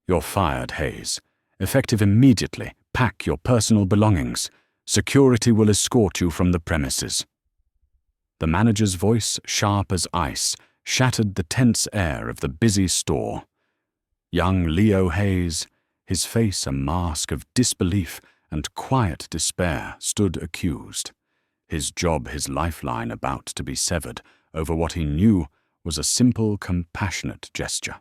"You're fired, Hayes. Effective immediately. Pack your personal belongings. Security will escort you from the premises." The manager's voice, sharp as ice, shattered the tense air of the busy store. Young Leo Hayes, his face a mask of disbelief and quiet despair, stood accused. His job, his lifeline, about to be severed over what he knew was a simple, compassionate gesture.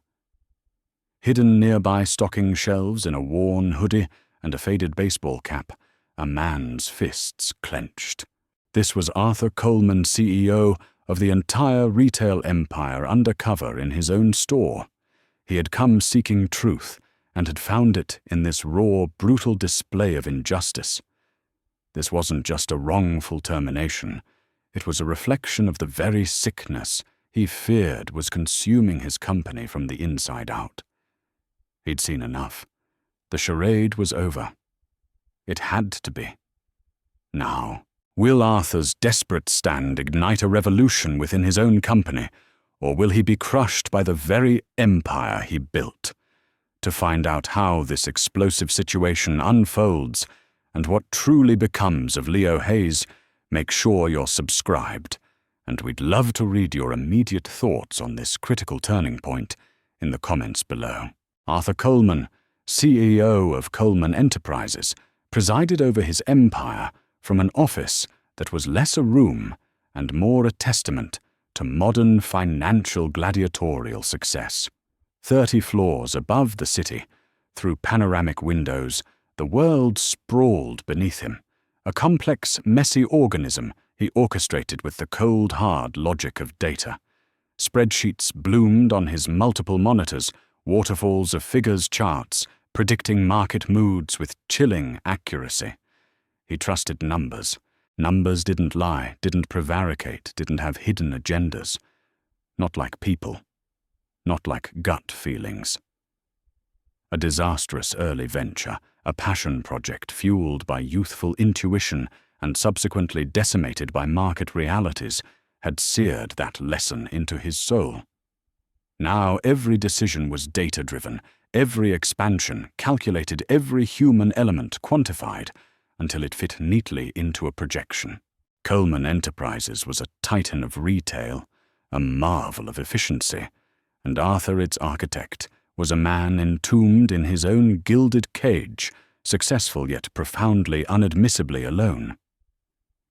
Hidden nearby stocking shelves in a worn hoodie and a faded baseball cap, a man's fists clenched. This was Arthur Coleman, CEO of the entire retail empire, undercover in his own store. He had come seeking truth and had found it in this raw, brutal display of injustice. This wasn't just a wrongful termination. It was a reflection of the very sickness he feared was consuming his company from the inside out. He'd seen enough. The charade was over. It had to be. Now, will Arthur's desperate stand ignite a revolution within his own company, or will he be crushed by the very empire he built? To find out how this explosive situation unfolds and what truly becomes of Leo Hayes, make sure you're subscribed, and we'd love to read your immediate thoughts on this critical turning point in the comments below. Arthur Coleman, CEO of Coleman Enterprises, presided over his empire from an office that was less a room and more a testament to modern financial gladiatorial success. 30 floors above the city, through panoramic windows, the world sprawled beneath him, a complex, messy organism he orchestrated with the cold, hard logic of data. Spreadsheets bloomed on his multiple monitors, waterfalls of figures, charts, predicting market moods with chilling accuracy. He trusted numbers. Numbers didn't lie, didn't prevaricate, didn't have hidden agendas. Not like people. Not like gut feelings. A disastrous early venture, a passion project fueled by youthful intuition and subsequently decimated by market realities, had seared that lesson into his soul. Now every decision was data-driven, every expansion calculated, every human element quantified, until it fit neatly into a projection. Coleman Enterprises was a titan of retail, a marvel of efficiency, and Arthur, its architect, was a man entombed in his own gilded cage, successful yet profoundly unadmissibly alone.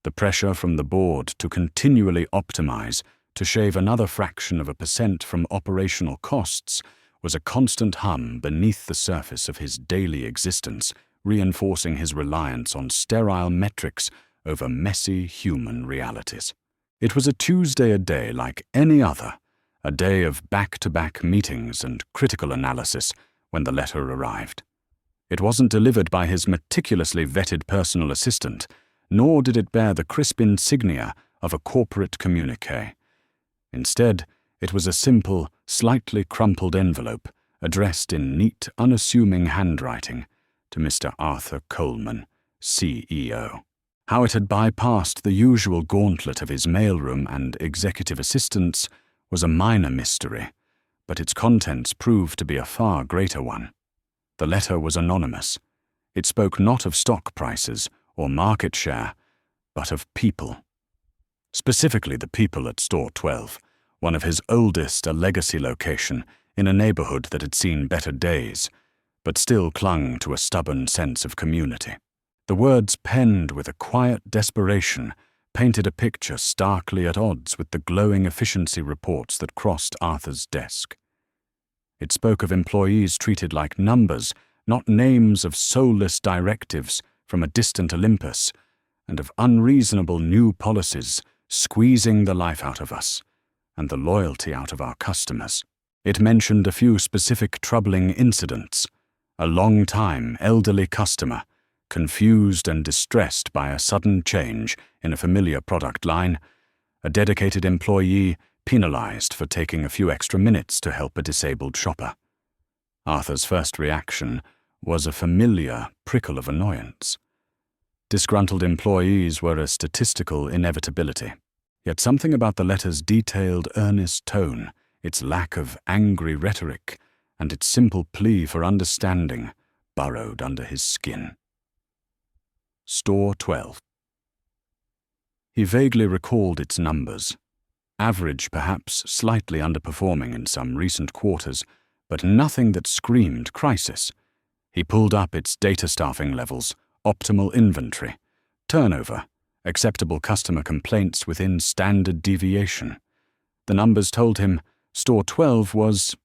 The pressure from the board to continually optimize, to shave another fraction of a percent from operational costs, was a constant hum beneath the surface of his daily existence, reinforcing his reliance on sterile metrics over messy human realities. It was a Tuesday, a day like any other, a day of back-to-back meetings and critical analysis when the letter arrived. It wasn't delivered by his meticulously vetted personal assistant, nor did it bear the crisp insignia of a corporate communiqué. Instead, it was a simple, slightly crumpled envelope addressed in neat, unassuming handwriting to Mr. Arthur Coleman, CEO. How it had bypassed the usual gauntlet of his mailroom and executive assistants was a minor mystery, but its contents proved to be a far greater one. The letter was anonymous. It spoke not of stock prices or market share, but of people. Specifically the people at Store 12, one of his oldest, a legacy location in a neighborhood that had seen better days, but still clung to a stubborn sense of community. The words, penned with a quiet desperation, painted a picture starkly at odds with the glowing efficiency reports that crossed Arthur's desk. It spoke of employees treated like numbers, not names, of soulless directives from a distant Olympus, and of unreasonable new policies squeezing the life out of us and the loyalty out of our customers. It mentioned a few specific troubling incidents: a long-time elderly customer, confused and distressed by a sudden change in a familiar product line, a dedicated employee penalized for taking a few extra minutes to help a disabled shopper. Arthur's first reaction was a familiar prickle of annoyance. Disgruntled employees were a statistical inevitability. Yet something about the letter's detailed, earnest tone, its lack of angry rhetoric, and its simple plea for understanding burrowed under his skin. Store 12. He vaguely recalled its numbers. Average, perhaps slightly underperforming in some recent quarters, but nothing that screamed crisis. He pulled up its data staffing levels, optimal inventory, turnover, acceptable customer complaints within standard deviation. The numbers told him Store 12 was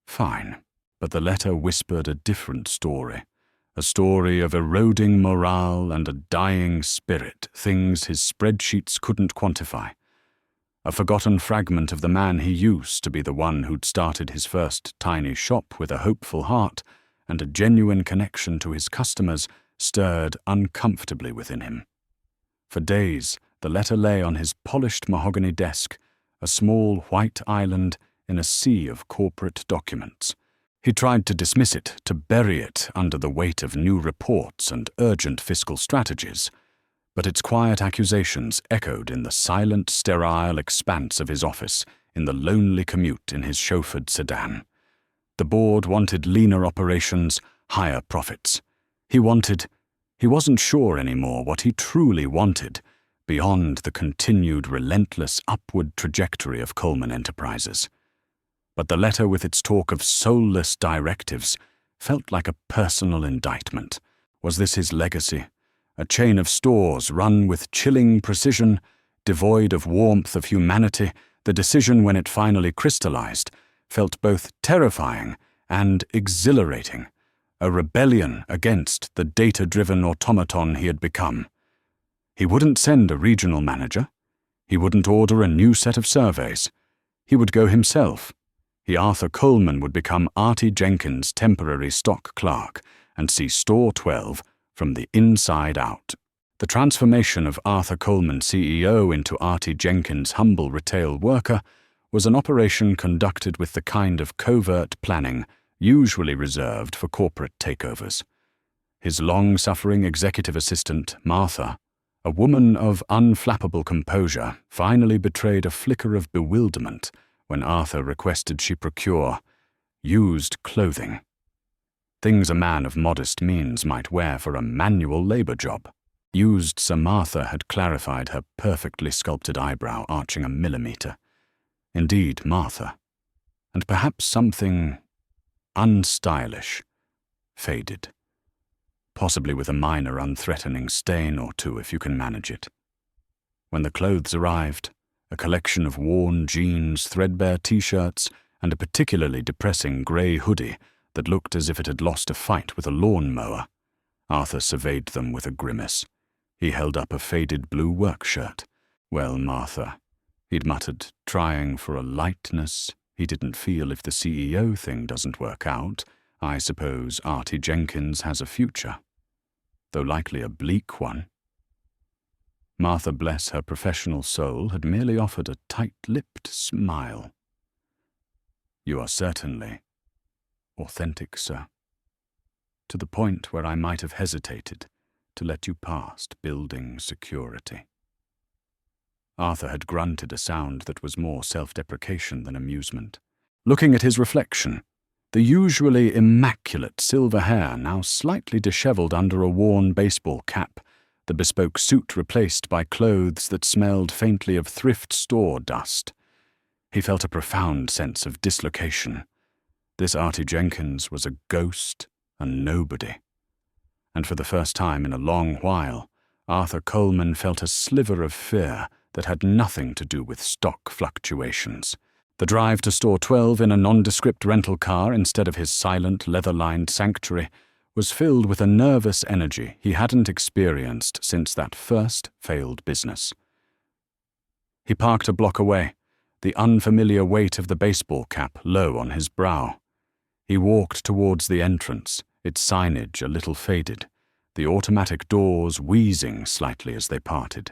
fine, but the letter whispered a different story. A story of eroding morale and a dying spirit, things his spreadsheets couldn't quantify. A forgotten fragment of the man he used to be, the one who'd started his first tiny shop with a hopeful heart and a genuine connection to his customers, stirred uncomfortably within him. For days, the letter lay on his polished mahogany desk, a small white island in a sea of corporate documents. He tried to dismiss it, to bury it under the weight of new reports and urgent fiscal strategies, but its quiet accusations echoed in the silent, sterile expanse of his office, in the lonely commute in his chauffeured sedan. The board wanted leaner operations, higher profits. He wasn't sure anymore what he truly wanted, beyond the continued relentless upward trajectory of Coleman Enterprises. But the letter, with its talk of soulless directives, felt like a personal indictment. Was this his legacy? A chain of stores run with chilling precision, devoid of warmth of humanity. The decision, when it finally crystallized, felt both terrifying and exhilarating, a rebellion against the data-driven automaton he had become. He wouldn't send a regional manager. He wouldn't order a new set of surveys. He would go himself. Arthur Coleman would become Artie Jenkins' temporary stock clerk and see Store 12 from the inside out. The transformation of Arthur Coleman, CEO, into Artie Jenkins' humble retail worker was an operation conducted with the kind of covert planning usually reserved for corporate takeovers. His long-suffering executive assistant, Martha, a woman of unflappable composure, finally betrayed a flicker of bewilderment when Arthur requested she procure used clothing. Things a man of modest means might wear for a manual labor job. Used Sir Martha had clarified, her perfectly sculpted eyebrow arching a millimeter. Indeed, Martha. And perhaps something unstylish, faded. Possibly with a minor unthreatening stain or two if you can manage it. When the clothes arrived, a collection of worn jeans, threadbare t-shirts, and a particularly depressing grey hoodie that looked as if it had lost a fight with a lawn-mower. Arthur surveyed them with a grimace. He held up a faded blue work shirt. Well, Martha, he'd muttered, trying for a lightness he didn't feel. If the CEO thing doesn't work out, I suppose Artie Jenkins has a future, though likely a bleak one. Martha, bless her professional soul, had merely offered a tight-lipped smile. You are certainly authentic, sir. To the point where I might have hesitated to let you past building security. Arthur had grunted a sound that was more self-deprecation than amusement. Looking at his reflection, the usually immaculate silver hair now slightly disheveled under a worn baseball cap, the bespoke suit replaced by clothes that smelled faintly of thrift store dust. He felt a profound sense of dislocation. This Artie Jenkins was a ghost, a nobody. And for the first time in a long while, Arthur Coleman felt a sliver of fear that had nothing to do with stock fluctuations. The drive to Store 12 in a nondescript rental car instead of his silent, leather-lined sanctuary was filled with a nervous energy he hadn't experienced since that first failed business. He parked a block away, the unfamiliar weight of the baseball cap low on his brow. He walked towards the entrance, its signage a little faded, the automatic doors wheezing slightly as they parted.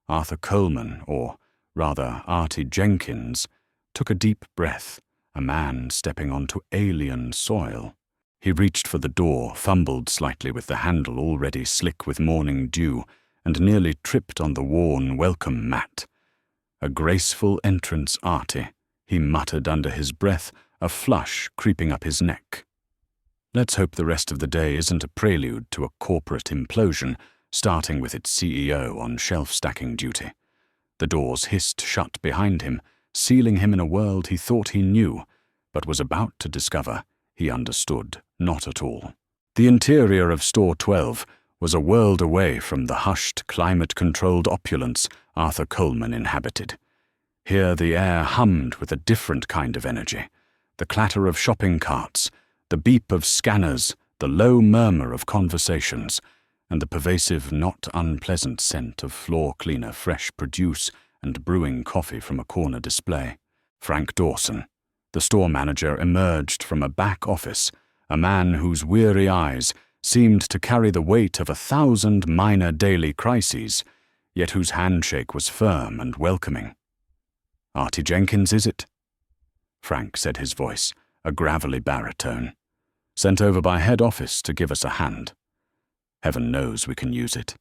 Arthur Coleman, or rather Artie Jenkins, took a deep breath, a man stepping onto alien soil. He reached for the door, fumbled slightly with the handle already slick with morning dew, and nearly tripped on the worn welcome mat. A graceful entrance, Artie, he muttered under his breath, a flush creeping up his neck. Let's hope the rest of the day isn't a prelude to a corporate implosion, starting with its CEO on shelf-stacking duty. The doors hissed shut behind him, sealing him in a world he thought he knew, but was about to discover he understood not at all. The interior of Store 12 was a world away from the hushed, climate-controlled opulence Arthur Coleman inhabited. Here the air hummed with a different kind of energy, the clatter of shopping carts, the beep of scanners, the low murmur of conversations, and the pervasive, not unpleasant scent of floor cleaner fresh produce and brewing coffee from a corner display. Frank Dawson, the store manager, emerged from a back office, a man whose weary eyes seemed to carry the weight of 1,000 minor daily crises, yet whose handshake was firm and welcoming. "Artie Jenkins, is it?" Frank said, his voice a gravelly baritone. "Sent over by head office to give us a hand. Heaven knows we can use it."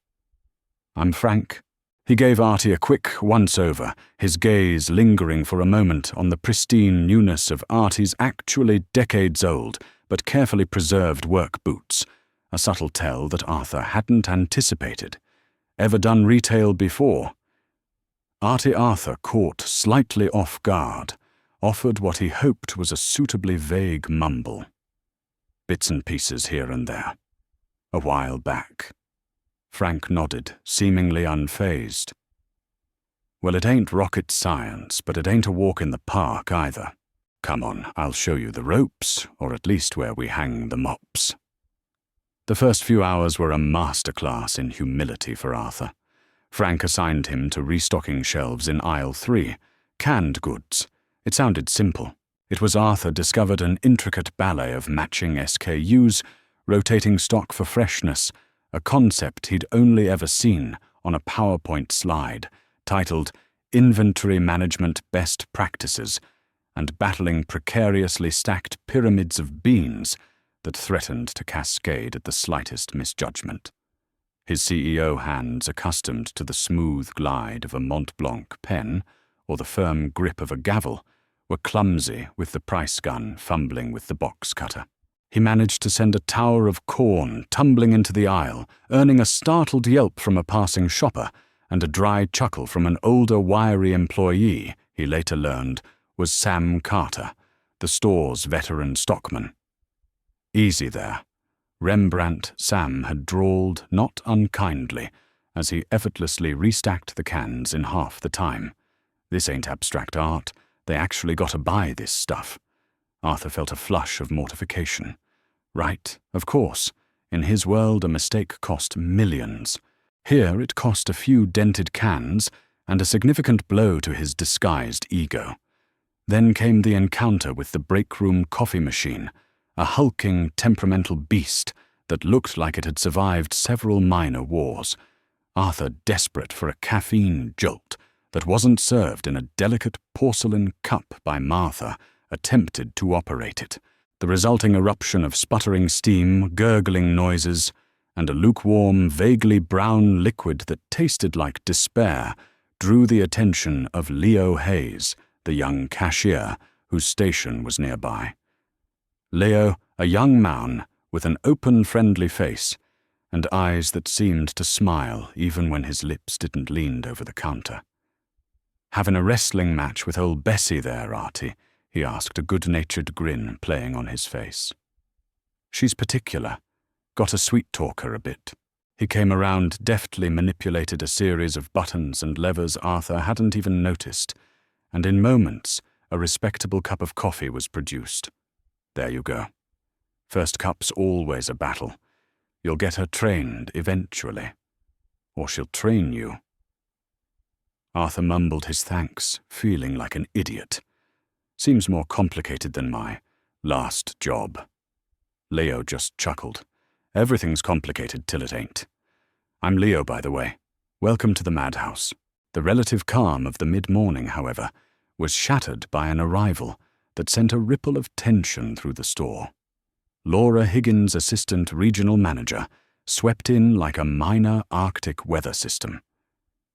"I'm Frank." He gave Artie a quick once-over, his gaze lingering for a moment on the pristine newness of Artie's actually decades-old but carefully preserved work boots, a subtle tell that Arthur hadn't anticipated. Ever done retail before? Arthur, caught slightly off guard, offered what he hoped was a suitably vague mumble. Bits and pieces here and there. A while back. Frank nodded, seemingly unfazed. "Well, it ain't rocket science, but it ain't a walk in the park either. Come on, I'll show you the ropes, or at least where we hang the mops." The first few hours were a masterclass in humility for Arthur. Frank assigned him to restocking shelves in aisle 3, canned goods. It sounded simple. It was Arthur discovered an intricate ballet of matching SKUs, rotating stock for freshness, a concept he'd only ever seen on a PowerPoint slide titled Inventory Management Best Practices, and battling precariously stacked pyramids of beans that threatened to cascade at the slightest misjudgment. His CEO hands, accustomed to the smooth glide of a Mont Blanc pen or the firm grip of a gavel, were clumsy with the price gun fumbling with the box cutter. He managed to send a tower of corn tumbling into the aisle, earning a startled yelp from a passing shopper and a dry chuckle from an older, wiry employee he later learned was Sam Carter, the store's veteran stockman. "Easy there." Rembrandt Sam had drawled not unkindly as he effortlessly restacked the cans in half the time. "This ain't abstract art. They actually got to buy this stuff." Arthur felt a flush of mortification. Right, of course. In his world, a mistake cost millions. Here it cost a few dented cans and a significant blow to his disguised ego. Then came the encounter with the break-room coffee machine, a hulking, temperamental beast that looked like it had survived several minor wars. Arthur, desperate for a caffeine jolt that wasn't served in a delicate porcelain cup by Martha, attempted to operate it. The resulting eruption of sputtering steam, gurgling noises, and a lukewarm, vaguely brown liquid that tasted like despair drew the attention of Leo Hayes, the young cashier whose station was nearby. Leo, a young man with an open, friendly face and eyes that seemed to smile even when his lips didn't lean over the counter. "Having a wrestling match with old Bessie there, Artie?" he asked, a good-natured grin playing on his face. "She's particular. Got to sweet-talk her a bit." He came around, deftly manipulated a series of buttons and levers Arthur hadn't even noticed, and in moments a respectable cup of coffee was produced. "There you go. First cup's always a battle. You'll get her trained eventually. Or she'll train you." Arthur mumbled his thanks, feeling like an idiot. "Seems more complicated than my last job." Leo just chuckled. "Everything's complicated till it ain't. I'm Leo, by the way. Welcome to the madhouse." The relative calm of the mid-morning, however, was shattered by an arrival that sent a ripple of tension through the store. Laura Higgins' assistant regional manager swept in like a minor Arctic weather system.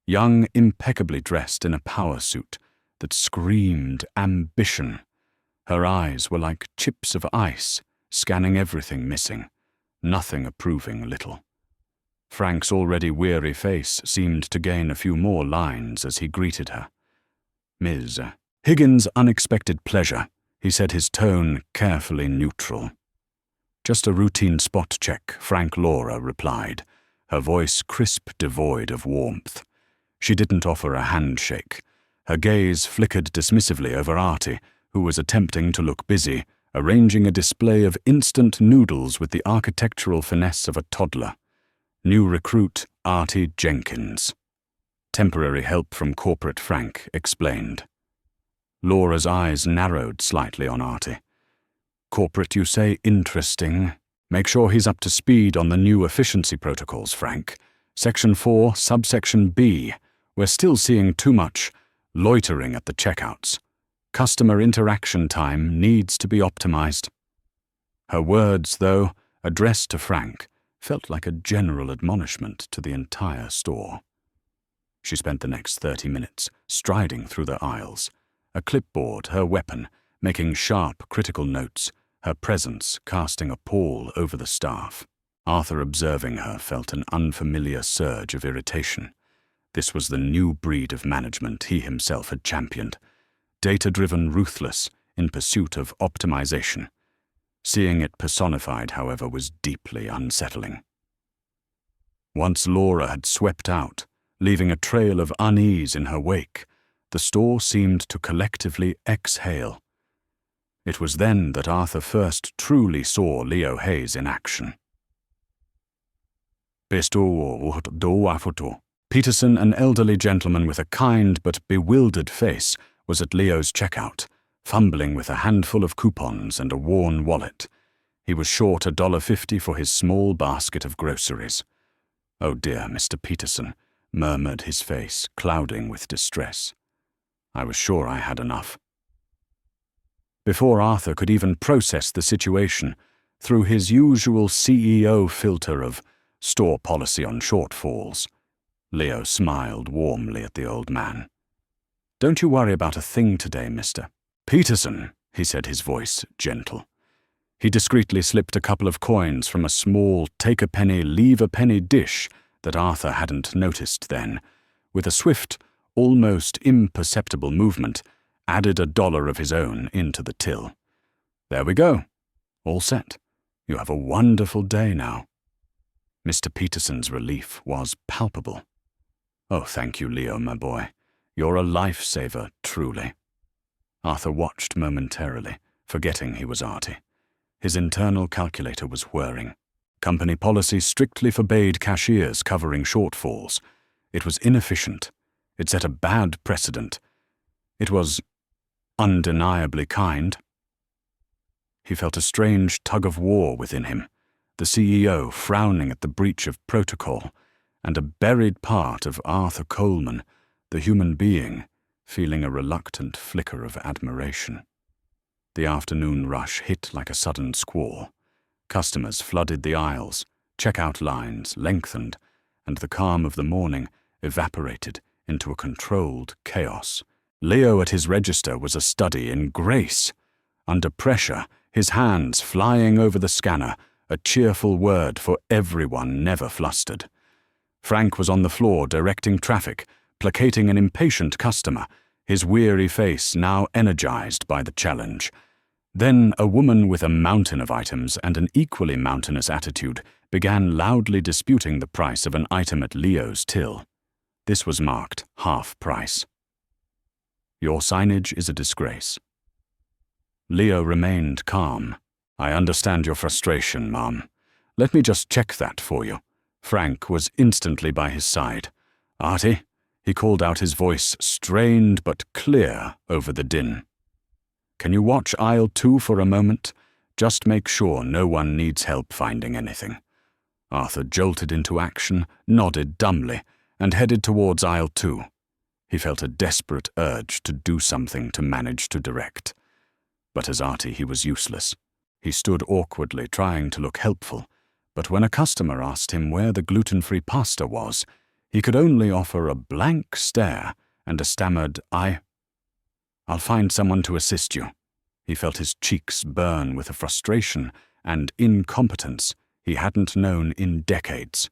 Young, impeccably dressed in a power suit that screamed ambition, Her eyes were like chips of ice, scanning everything missing, nothing approving little. Frank's already weary face seemed to gain a few more lines as he greeted her. "Ms. Higgins' unexpected pleasure," he said, his tone carefully neutral. "Just a routine spot check," Frank Laura replied, her voice crisp, devoid of warmth. She didn't offer a handshake. Her gaze flickered dismissively over Artie, who was attempting to look busy, arranging a display of instant noodles with the architectural finesse of a toddler. New recruit Artie Jenkins. Temporary help from corporate Frank explained. Laura's eyes narrowed slightly on Artie. "Corporate, you say? Interesting. Make sure he's up to speed on the new efficiency protocols, Frank. Section 4, subsection B. We're still seeing too much loitering at the checkouts. Customer interaction time needs to be optimized." Her words, though, addressed to Frank, felt like a general admonishment to the entire store. She spent the next 30 minutes striding through the aisles, a clipboard her weapon, making sharp, critical notes, her presence casting a pall over the staff. Arthur, observing her, felt an unfamiliar surge of irritation. This was the new breed of management he himself had championed, data-driven, ruthless, in pursuit of optimization. Seeing it personified, however, was deeply unsettling. Once Laura had swept out, leaving a trail of unease in her wake, the store seemed to collectively exhale. It was then that Arthur first truly saw Leo Hayes in action. Peterson, an elderly gentleman with a kind but bewildered face, was at Leo's checkout, fumbling with a handful of coupons and a worn wallet. He was short $1.50 for his small basket of groceries. "Oh dear, Mr. Peterson," murmured his face, clouding with distress. "I was sure I had enough." Before Arthur could even process the situation, through his usual CEO filter of store policy on shortfalls, Leo smiled warmly at the old man. "Don't you worry about a thing today, Mr. Peterson," he said, his voice gentle. He discreetly slipped a couple of coins from a small take-a-penny, leave-a-penny dish that Arthur hadn't noticed then. With a swift, almost imperceptible movement, added $1 of his own into the till. "There we go. All set. You have a wonderful day now." Mr. Peterson's relief was palpable. "Oh, thank you, Leo, my boy. You're a lifesaver, truly." Arthur watched momentarily, forgetting he was Artie. His internal calculator was whirring. Company policy strictly forbade cashiers covering shortfalls. It was inefficient. It set a bad precedent. It was undeniably kind. He felt a strange tug-of-war within him, the CEO frowning at the breach of protocol, and a buried part of Arthur Coleman, the human being, feeling a reluctant flicker of admiration. The afternoon rush hit like a sudden squall. Customers flooded the aisles, checkout lines lengthened, and the calm of the morning evaporated into a controlled chaos. Leo at his register was a study in grace. Under pressure, his hands flying over the scanner, a cheerful word for everyone never flustered. Frank was on the floor directing traffic, placating an impatient customer, his weary face now energized by the challenge. Then a woman with a mountain of items and an equally mountainous attitude began loudly disputing the price of an item at Leo's till. This was marked half price. "Your signage is a disgrace." Leo remained calm. "I understand your frustration, Mom. Let me just check that for you." Frank was instantly by his side. "Artie," he called out, his voice strained but clear over the din. "Can you watch aisle 2 for a moment? Just make sure no one needs help finding anything." Arthur jolted into action, nodded dumbly, and headed towards aisle 2. He felt a desperate urge to do something to manage to direct. But as Artie, he was useless. He stood awkwardly, trying to look helpful, but when a customer asked him where the gluten-free pasta was, he could only offer a blank stare and a stammered, I'll find someone to assist you." He felt his cheeks burn with a frustration and incompetence he hadn't known in decades.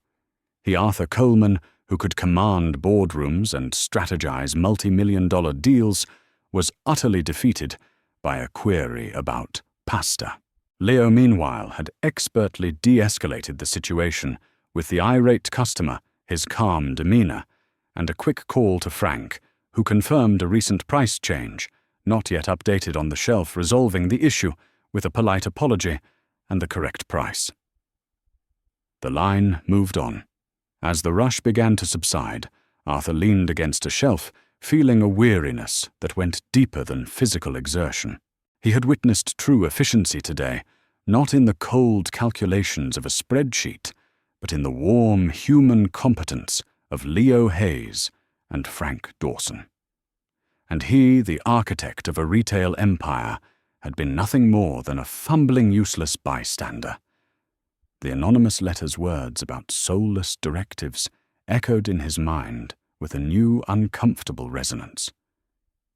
He, Arthur Coleman, who could command boardrooms and strategize multi-million-dollar deals, was utterly defeated by a query about pasta. Leo, meanwhile, had expertly de-escalated the situation with the irate customer, his calm demeanor, and a quick call to Frank, who confirmed a recent price change, not yet updated on the shelf, resolving the issue with a polite apology and the correct price. The line moved on. As the rush began to subside, Arthur leaned against a shelf, feeling a weariness that went deeper than physical exertion. He had witnessed true efficiency today, not in the cold calculations of a spreadsheet, but in the warm human competence of Leo Hayes and Frank Dawson. And he, the architect of a retail empire, had been nothing more than a fumbling, useless bystander. The anonymous letter's words about soulless directives echoed in his mind with a new, uncomfortable resonance.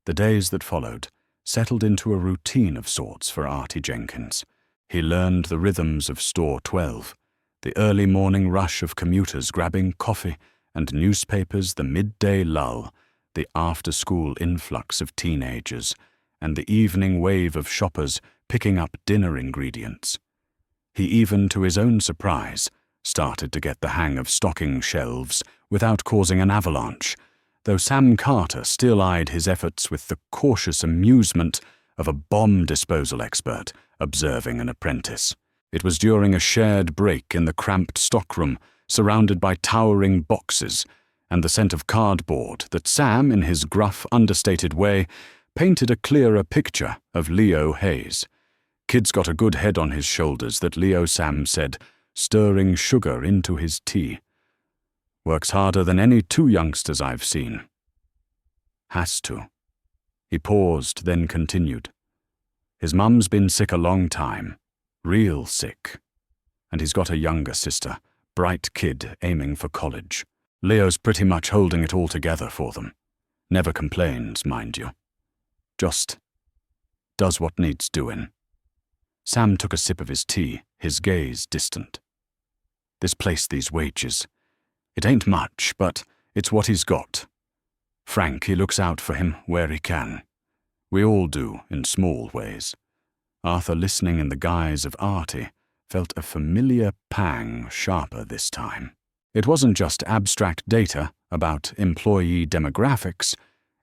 The days that followed settled into a routine of sorts for Artie Jenkins. He learned the rhythms of Store 12, the early morning rush of commuters grabbing coffee and newspapers, the midday lull, the after-school influx of teenagers, and the evening wave of shoppers picking up dinner ingredients. He even, to his own surprise, started to get the hang of stocking shelves without causing an avalanche, though Sam Carter still eyed his efforts with the cautious amusement of a bomb disposal expert observing an apprentice. It was during a shared break in the cramped stockroom, surrounded by towering boxes and the scent of cardboard, that Sam, in his gruff, understated way, painted a clearer picture of Leo Hayes. Kid's got a good head on his shoulders, that Leo, Sam said, stirring sugar into his tea. Works harder than any two youngsters I've seen. Has to. He paused, then continued. His mum's been sick a long time. Real sick. And he's got a younger sister, bright kid aiming for college. Leo's pretty much holding it all together for them. Never complains, mind you. Just does what needs doing. Sam took a sip of his tea, his gaze distant. This place, these wages. It ain't much, but it's what he's got. Frank, he looks out for him where he can. We all do, in small ways. Arthur, listening in the guise of Artie, felt a familiar pang, sharper this time. It wasn't just abstract data about employee demographics.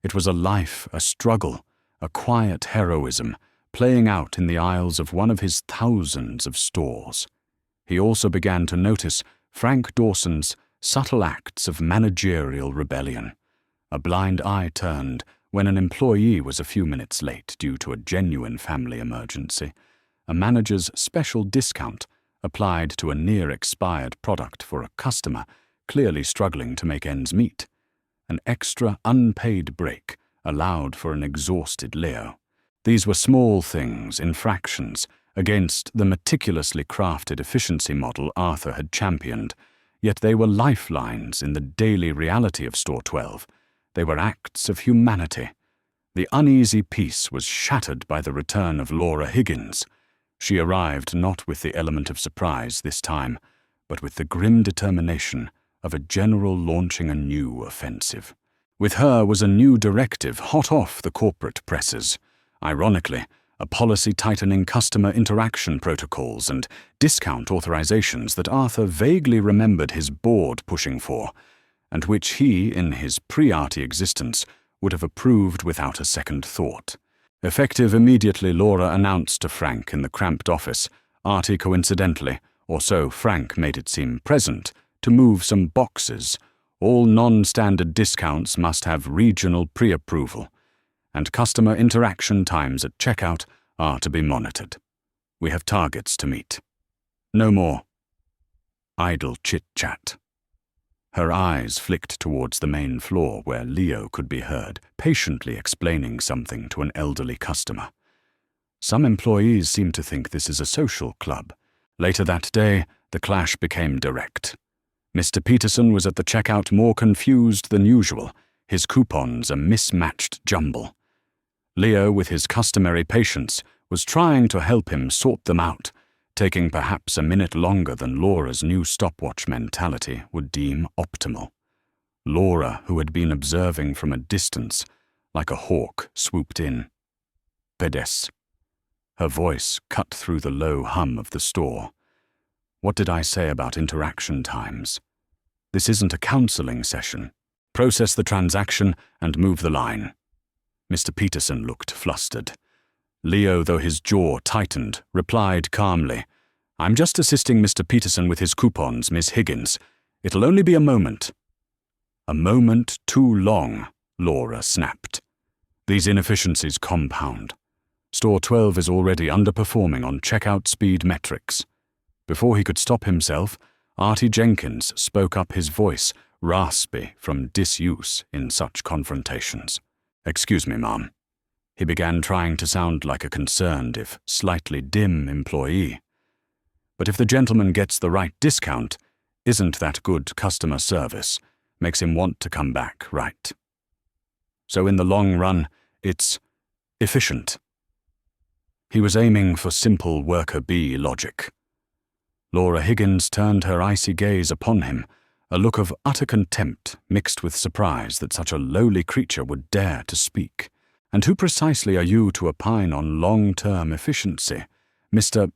It was a life, a struggle, a quiet heroism, playing out in the aisles of one of his thousands of stores. He also began to notice Frank Dawson's subtle acts of managerial rebellion. A blind eye turned when an employee was a few minutes late due to a genuine family emergency. A manager's special discount applied to a near-expired product for a customer clearly struggling to make ends meet. An extra unpaid break allowed for an exhausted Leo. These were small things, infractions, against the meticulously crafted efficiency model Arthur had championed, yet they were lifelines in the daily reality of Store 12. They were acts of humanity. The uneasy peace was shattered by the return of Laura Higgins. She arrived not with the element of surprise this time, but with the grim determination of a general launching a new offensive. With her was a new directive hot off the corporate presses. Ironically, a policy tightening customer interaction protocols and discount authorizations that Arthur vaguely remembered his board pushing for, and which he, in his pre-Artie existence, would have approved without a second thought. Effective immediately, Laura announced to Frank in the cramped office, Artie coincidentally, or so Frank made it seem present, to move some boxes. All non-standard discounts must have regional pre-approval, and customer interaction times at checkout are to be monitored. We have targets to meet. No more idle chit-chat. Her eyes flicked towards the main floor where Leo could be heard, patiently explaining something to an elderly customer. Some employees seem to think this is a social club. Later that day, the clash became direct. Mr. Peterson was at the checkout more confused than usual, his coupons a mismatched jumble. Leo, with his customary patience, was trying to help him sort them out, taking perhaps a minute longer than Laura's new stopwatch mentality would deem optimal. Laura, who had been observing from a distance, like a hawk, swooped in. Pedes. Her voice cut through the low hum of the store. What did I say about interaction times? This isn't a counseling session. Process the transaction and move the line. Mr. Peterson looked flustered. Leo, though his jaw tightened, replied calmly, I'm just assisting Mr. Peterson with his coupons, Miss Higgins. It'll only be a moment. A moment too long, Laura snapped. These inefficiencies compound. Store 12 is already underperforming on checkout speed metrics. Before he could stop himself, Artie Jenkins spoke up, his voice raspy from disuse in such confrontations. Excuse me, ma'am. He began, trying to sound like a concerned, if slightly dim, employee. But if the gentleman gets the right discount, isn't that good customer service? Makes him want to come back, right? So in the long run, it's efficient. He was aiming for simple worker bee logic. Laura Higgins turned her icy gaze upon him, a look of utter contempt mixed with surprise that such a lowly creature would dare to speak. And who precisely are you to opine on long-term efficiency, Mr.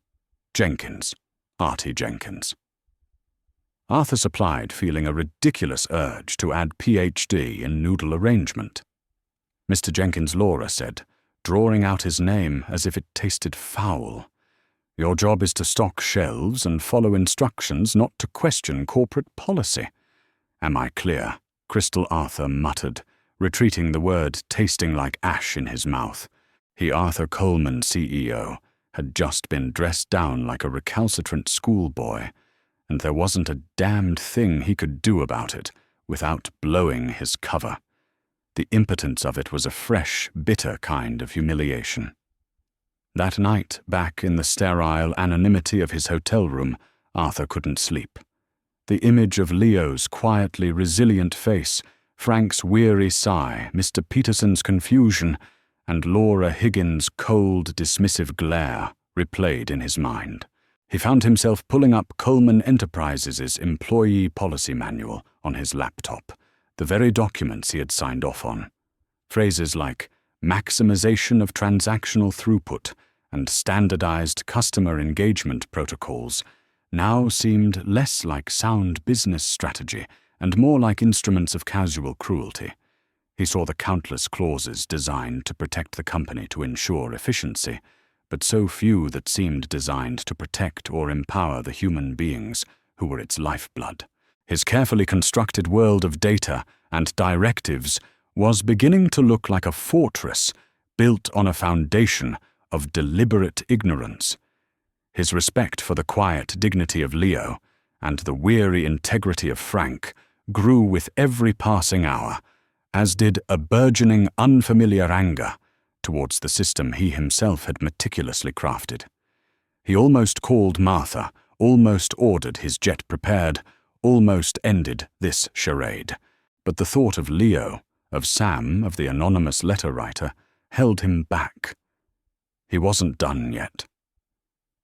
Jenkins, Artie Jenkins? Arthur supplied, feeling a ridiculous urge to add PhD in noodle arrangement. Mr. Jenkins, Laura said, drawing out his name as if it tasted foul. Your job is to stock shelves and follow instructions, not to question corporate policy. Am I clear? Crystal Arthur muttered, retreating, the word tasting like ash in his mouth. He, Arthur Coleman, CEO, had just been dressed down like a recalcitrant schoolboy, and there wasn't a damned thing he could do about it without blowing his cover. The impotence of it was a fresh, bitter kind of humiliation. That night, back in the sterile anonymity of his hotel room, Arthur couldn't sleep. The image of Leo's quietly resilient face, Frank's weary sigh, Mr. Peterson's confusion, and Laura Higgins' cold, dismissive glare replayed in his mind. He found himself pulling up Coleman Enterprises' employee policy manual on his laptop, the very documents he had signed off on. Phrases like maximization of transactional throughput and standardized customer engagement protocols now seemed less like sound business strategy and more like instruments of casual cruelty. He saw the countless clauses designed to protect the company to ensure efficiency, but so few that seemed designed to protect or empower the human beings who were its lifeblood. His carefully constructed world of data and directives was beginning to look like a fortress built on a foundation of deliberate ignorance. His respect for the quiet dignity of Leo and the weary integrity of Frank grew with every passing hour, as did a burgeoning unfamiliar anger towards the system he himself had meticulously crafted. He almost called Martha, almost ordered his jet prepared, almost ended this charade. But the thought of Leo, of Sam, of the anonymous letter writer, held him back. He wasn't done yet.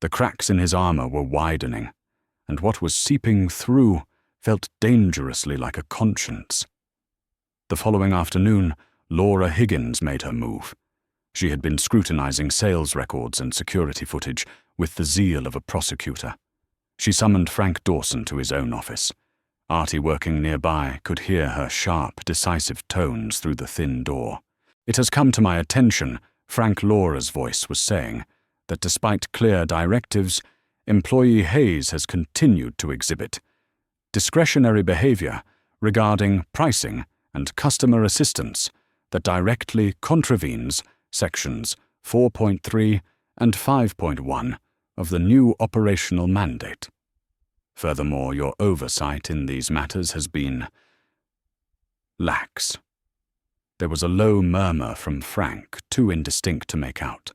The cracks in his armor were widening, and what was seeping through felt dangerously like a conscience. The following afternoon, Laura Higgins made her move. She had been scrutinizing sales records and security footage with the zeal of a prosecutor. She summoned Frank Dawson to his own office. Artie, working nearby, could hear her sharp, decisive tones through the thin door. It has come to my attention, Frank Laura's voice was saying, that despite clear directives, employee Hayes has continued to exhibit discretionary behavior regarding pricing and customer assistance that directly contravenes Sections 4.3 and 5.1 of the new operational mandate. Furthermore, your oversight in these matters has been lax. There was a low murmur from Frank, too indistinct to make out.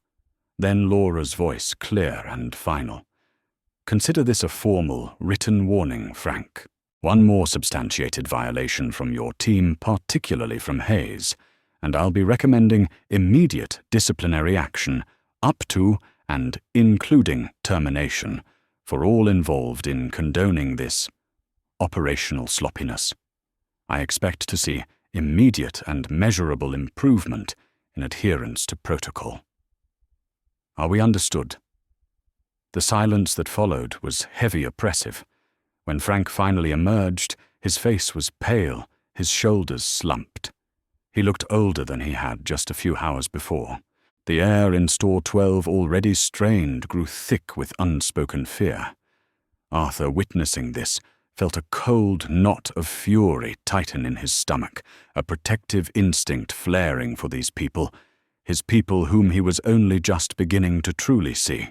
Then Laura's voice, clear and final. Consider this a formal, written warning, Frank. One more substantiated violation from your team, particularly from Hayes, and I'll be recommending immediate disciplinary action up to and including termination, for all involved in condoning this operational sloppiness. I expect to see immediate and measurable improvement in adherence to protocol. Are we understood? The silence that followed was heavy oppressive. When Frank finally emerged, his face was pale, his shoulders slumped. He looked older than he had just a few hours before. The air in Store 12, already strained, grew thick with unspoken fear. Arthur, witnessing this, felt a cold knot of fury tighten in his stomach, a protective instinct flaring for these people, his people whom he was only just beginning to truly see.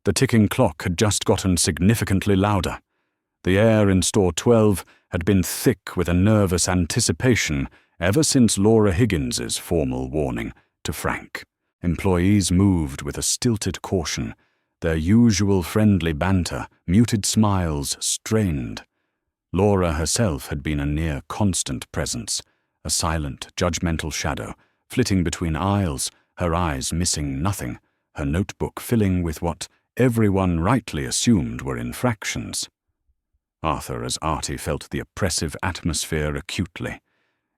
The ticking clock had just gotten significantly louder. The air in Store 12 had been thick with a nervous anticipation ever since Laura Higgins's formal warning to Frank. Employees moved with a stilted caution, their usual friendly banter, muted smiles strained. Laura herself had been a near constant presence, a silent, judgmental shadow, flitting between aisles, her eyes missing nothing, her notebook filling with what everyone rightly assumed were infractions. Arthur, as Artie, felt the oppressive atmosphere acutely.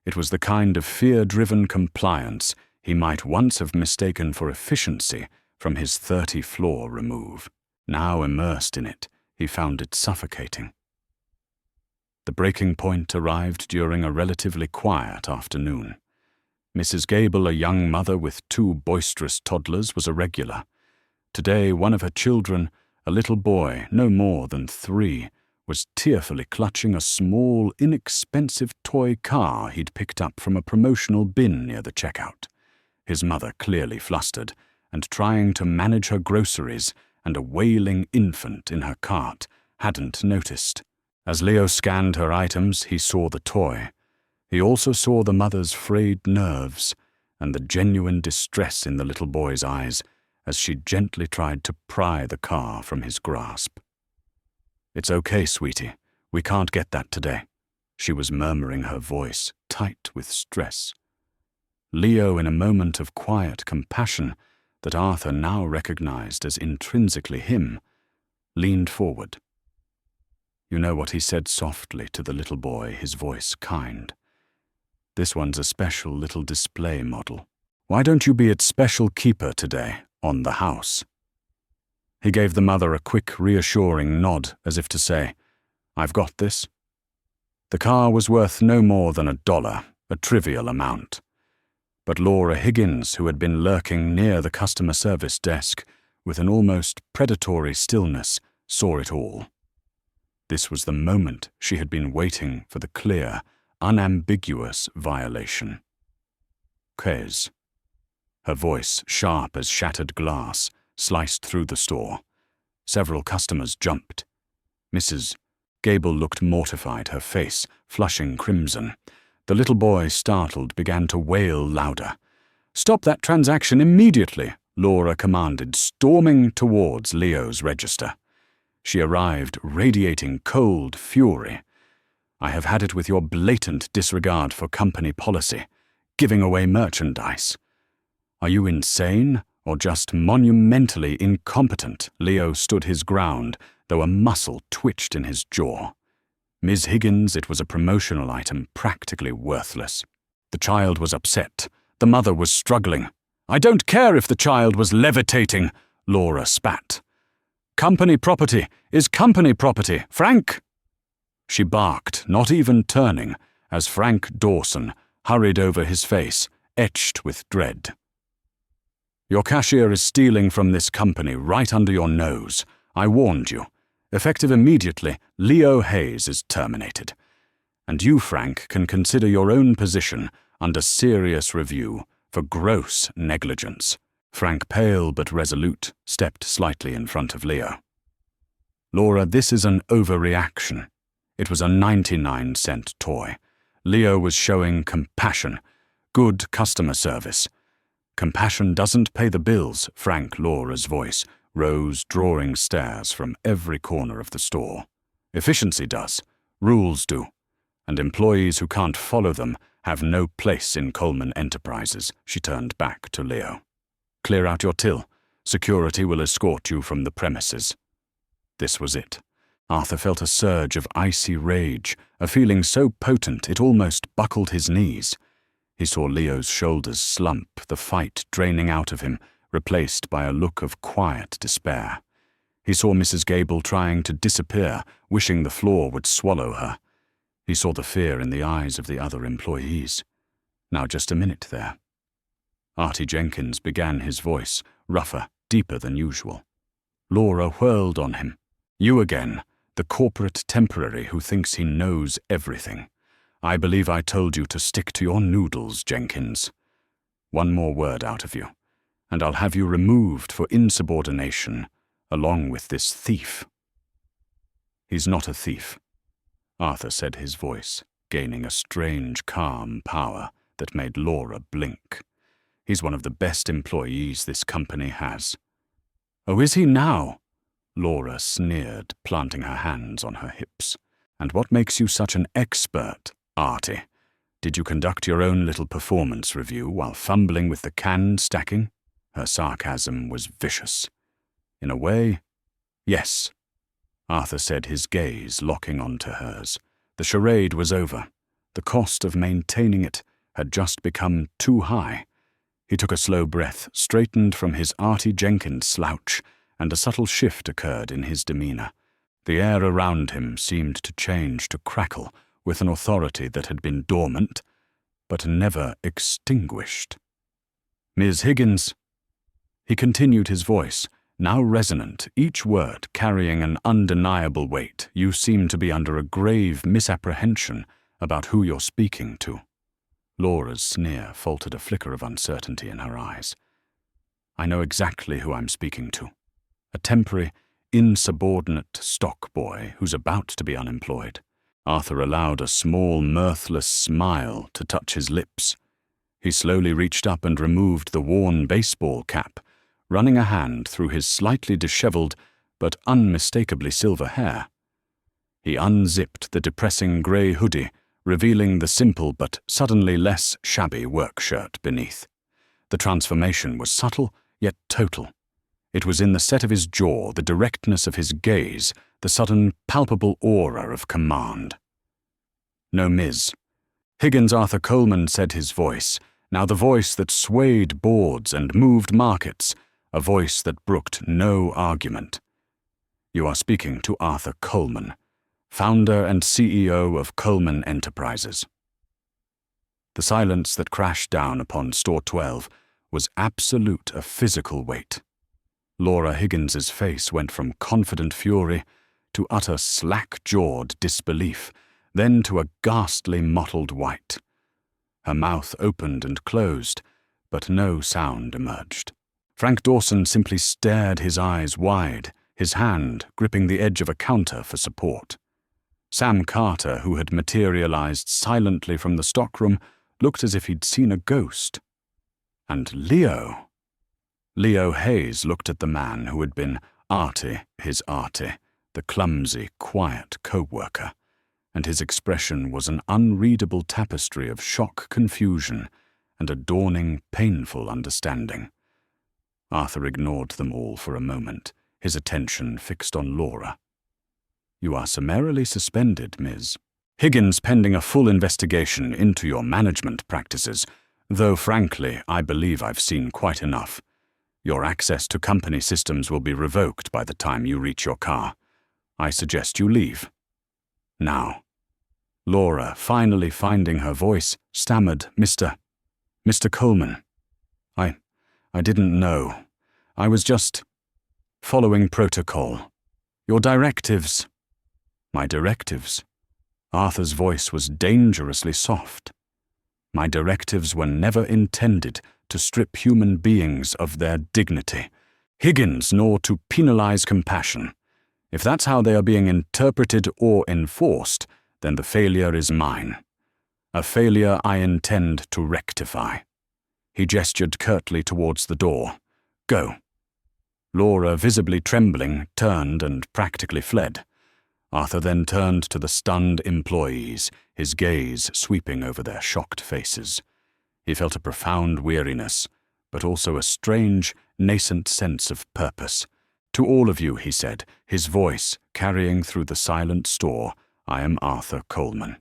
It was the kind of fear-driven compliance he might once have mistaken for efficiency from his 30-floor remove. Now immersed in it, he found it suffocating. The breaking point arrived during a relatively quiet afternoon. Mrs. Gable, a young mother with 2 boisterous toddlers, was a regular. Today, one of her children, a little boy no more than 3, was tearfully clutching a small, inexpensive toy car he'd picked up from a promotional bin near the checkout. His mother, clearly flustered, and trying to manage her groceries and a wailing infant in her cart, hadn't noticed. As Leo scanned her items, he saw the toy. He also saw the mother's frayed nerves and the genuine distress in the little boy's eyes as she gently tried to pry the car from his grasp. "It's okay, sweetie. We can't get that today," she was murmuring, her voice tight with stress. Leo, in a moment of quiet compassion that Arthur now recognized as intrinsically him, leaned forward. You know what he said softly to the little boy, his voice kind. "This one's a special little display model. Why don't you be its special keeper today, on the house?" He gave the mother a quick, reassuring nod, as if to say, "I've got this." The car was worth no more than $1, a trivial amount. But Laura Higgins, who had been lurking near the customer service desk with an almost predatory stillness, saw it all. This was the moment she had been waiting for, the clear, unambiguous violation. "Qu'est-ce?" Her voice, sharp as shattered glass, sliced through the store. Several customers jumped. Mrs. Gable looked mortified, her face flushing crimson. The little boy, startled, began to wail louder. "Stop that transaction immediately," Laura commanded, storming towards Leo's register. She arrived, radiating cold fury. "I have had it with your blatant disregard for company policy, giving away merchandise. Are you insane or just monumentally incompetent?" Leo stood his ground, though a muscle twitched in his jaw. "Ms. Higgins, it was a promotional item, practically worthless." The child was upset. The mother was struggling. "I don't care if the child was levitating," Laura spat. "Company property is company property, Frank!" She barked, not even turning, as Frank Dawson hurried over his face, etched with dread. "Your cashier is stealing from this company right under your nose. I warned you. Effective immediately, Leo Hayes is terminated. And you, Frank, can consider your own position under serious review for gross negligence." Frank, pale but resolute, stepped slightly in front of Leo. "Laura, this is an overreaction. It was a 99-cent toy. Leo was showing compassion, good customer service. Compassion doesn't pay the bills." Frank Laura's voice rose, drawing stares from every corner of the store. "Efficiency does. Rules do. And employees who can't follow them have no place in Coleman Enterprises." She turned back to Leo. Clear out your till. Security will escort you from the premises." This was it. Arthur felt a surge of icy rage, a feeling so potent it almost buckled his knees. He saw Leo's shoulders slump, the fight draining out of him, replaced by a look of quiet despair. He saw Mrs. Gable trying to disappear, wishing the floor would swallow her. He saw the fear in the eyes of the other employees. Now just a minute there. Artie Jenkins began his voice, rougher, deeper than usual. Laura whirled on him. "You again, the corporate temporary who thinks he knows everything. I believe I told you to stick to your noodles, Jenkins. One more word out of you, and I'll have you removed for insubordination, along with this thief." "He's not a thief," Arthur said, his voice gaining a strange, calm power that made Laura blink. "He's one of the best employees this company has." "Oh, is he now?" Laura sneered, planting her hands on her hips. "And what makes you such an expert, Artie? Did you conduct your own little performance review while fumbling with the can stacking?" Her sarcasm was vicious. "In a way, yes," Arthur said, his gaze locking onto hers. The charade was over. The cost of maintaining it had just become too high. He took a slow breath, straightened from his Artie Jenkins slouch, and a subtle shift occurred in his demeanor. The air around him seemed to change, to crackle, with an authority that had been dormant, but never extinguished. "Ms. Higgins," he continued, his voice now resonant, each word carrying an undeniable weight. "You seem to be under a grave misapprehension about who you're speaking to." Laura's sneer faltered, a flicker of uncertainty in her eyes. "I know exactly who I'm speaking to. A temporary, insubordinate stock boy who's about to be unemployed." Arthur allowed a small, mirthless smile to touch his lips. He slowly reached up and removed the worn baseball cap, running a hand through his slightly disheveled but unmistakably silver hair. He unzipped the depressing grey hoodie, revealing the simple but suddenly less shabby work shirt beneath. The transformation was subtle, yet total. It was in the set of his jaw, the directness of his gaze, the sudden, palpable aura of command. "No, Ms. Higgins Arthur Coleman," said his voice, now the voice that swayed boards and moved markets, a voice that brooked no argument. "You are speaking to Arthur Coleman, founder and CEO of Coleman Enterprises." The silence that crashed down upon Store 12 was absolute, a physical weight. Laura Higgins's face went from confident fury to utter slack-jawed disbelief, then to a ghastly mottled white. Her mouth opened and closed, but no sound emerged. Frank Dawson simply stared, his eyes wide, his hand gripping the edge of a counter for support. Sam Carter, who had materialized silently from the stockroom, looked as if he'd seen a ghost. And Leo Hayes looked at the man who had been Artie, his Artie, the clumsy, quiet co-worker, and his expression was an unreadable tapestry of shock, confusion, and a dawning, painful understanding. Arthur ignored them all for a moment, his attention fixed on Laura. "You are summarily suspended, Ms. Higgins, pending a full investigation into your management practices, though frankly, I believe I've seen quite enough. Your access to company systems will be revoked by the time you reach your car. I suggest you leave. Now." Laura, finally finding her voice, stammered, Mr. Coleman. I didn't know. I was just following protocol. Your directives." "My directives?" Arthur's voice was dangerously soft. "My directives were never intended to strip human beings of their dignity, Higgins, nor to penalize compassion. If that's how they are being interpreted or enforced, then the failure is mine. A failure I intend to rectify." He gestured curtly towards the door. "Go." Laura, visibly trembling, turned and practically fled. Arthur then turned to the stunned employees, his gaze sweeping over their shocked faces. He felt a profound weariness, but also a strange, nascent sense of purpose. "To all of you," he said, his voice carrying through the silent store, "I am Arthur Coleman.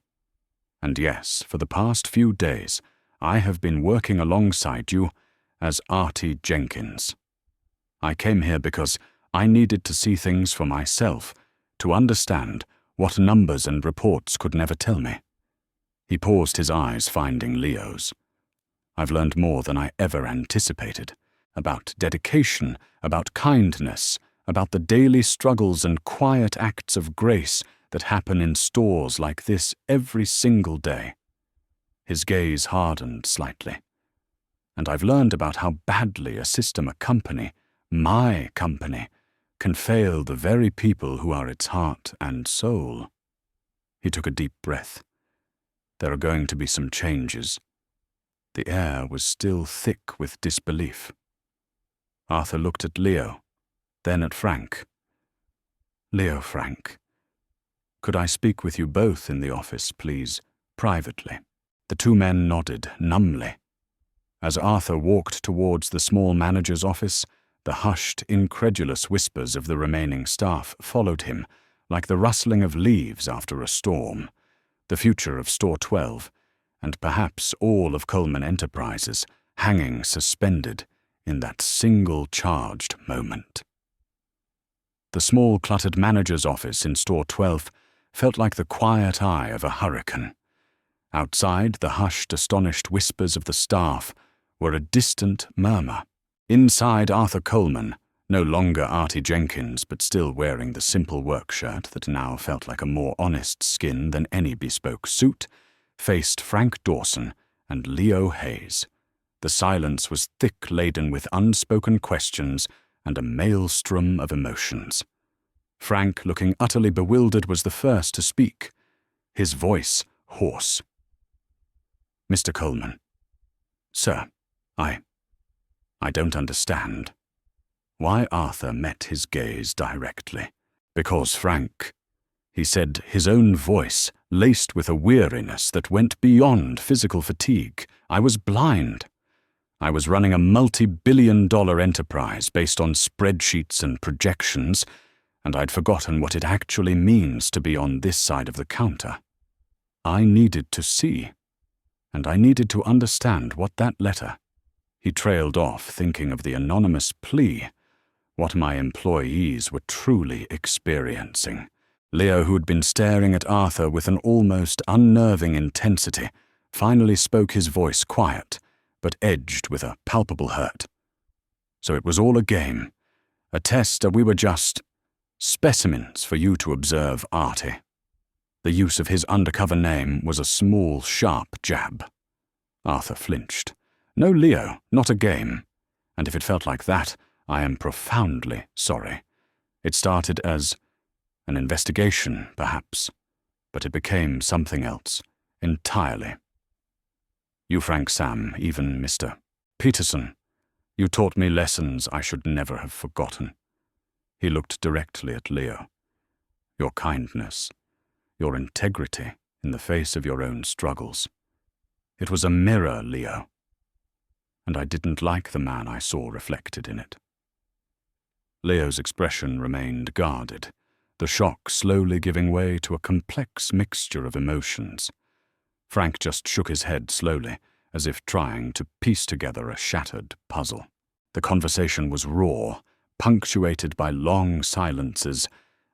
And yes, for the past few days, I have been working alongside you as Artie Jenkins. I came here because I needed to see things for myself, to understand what numbers and reports could never tell me." He paused, his eyes finding Leo's. "I've learned more than I ever anticipated, about dedication, about kindness, about the daily struggles and quiet acts of grace that happen in stores like this every single day." His gaze hardened slightly. "And I've learned about how badly a system, a company, my company, can fail the very people who are its heart and soul." He took a deep breath. "There are going to be some changes." The air was still thick with disbelief. Arthur looked at Leo, then at Frank. "Leo, Frank, could I speak with you both in the office, please, privately?" The two men nodded numbly. As Arthur walked towards the small manager's office, the hushed, incredulous whispers of the remaining staff followed him, like the rustling of leaves after a storm. The future of Store 12, and perhaps all of Coleman Enterprises, hanging suspended in that single charged moment. The small, cluttered manager's office in Store 12 felt like the quiet eye of a hurricane. Outside, the hushed, astonished whispers of the staff were a distant murmur. Inside, Arthur Coleman, no longer Artie Jenkins, but still wearing the simple work shirt that now felt like a more honest skin than any bespoke suit, faced Frank Dawson and Leo Hayes. The silence was thick, laden with unspoken questions and a maelstrom of emotions. Frank, looking utterly bewildered, was the first to speak, his voice hoarse. "Mr. Coleman, sir, I don't understand." Why Arthur met his gaze directly. "Because, Frank," he said, his own voice laced with a weariness that went beyond physical fatigue, "I was blind. I was running a multi-billion-dollar enterprise based on spreadsheets and projections, and I'd forgotten what it actually means to be on this side of the counter. I needed to see, and I needed to understand what that letter—" He trailed off, thinking of the anonymous plea, what my employees were truly experiencing. Leo, who'd been staring at Arthur with an almost unnerving intensity, finally spoke, his voice quiet, but edged with a palpable hurt. "So it was all a game, a test, we were just specimens for you to observe, Artie." The use of his undercover name was a small, sharp jab. Arthur flinched. "No, Leo, not a game. And if it felt like that, I am profoundly sorry. It started as an investigation, perhaps, but it became something else entirely. You, Frank, Sam, even Mr. Peterson, you taught me lessons I should never have forgotten." He looked directly at Leo. "Your kindness, your integrity in the face of your own struggles. It was a mirror, Leo, and I didn't like the man I saw reflected in it." Leo's expression remained guarded, the shock slowly giving way to a complex mixture of emotions. Frank just shook his head slowly, as if trying to piece together a shattered puzzle. The conversation was raw, punctuated by long silences,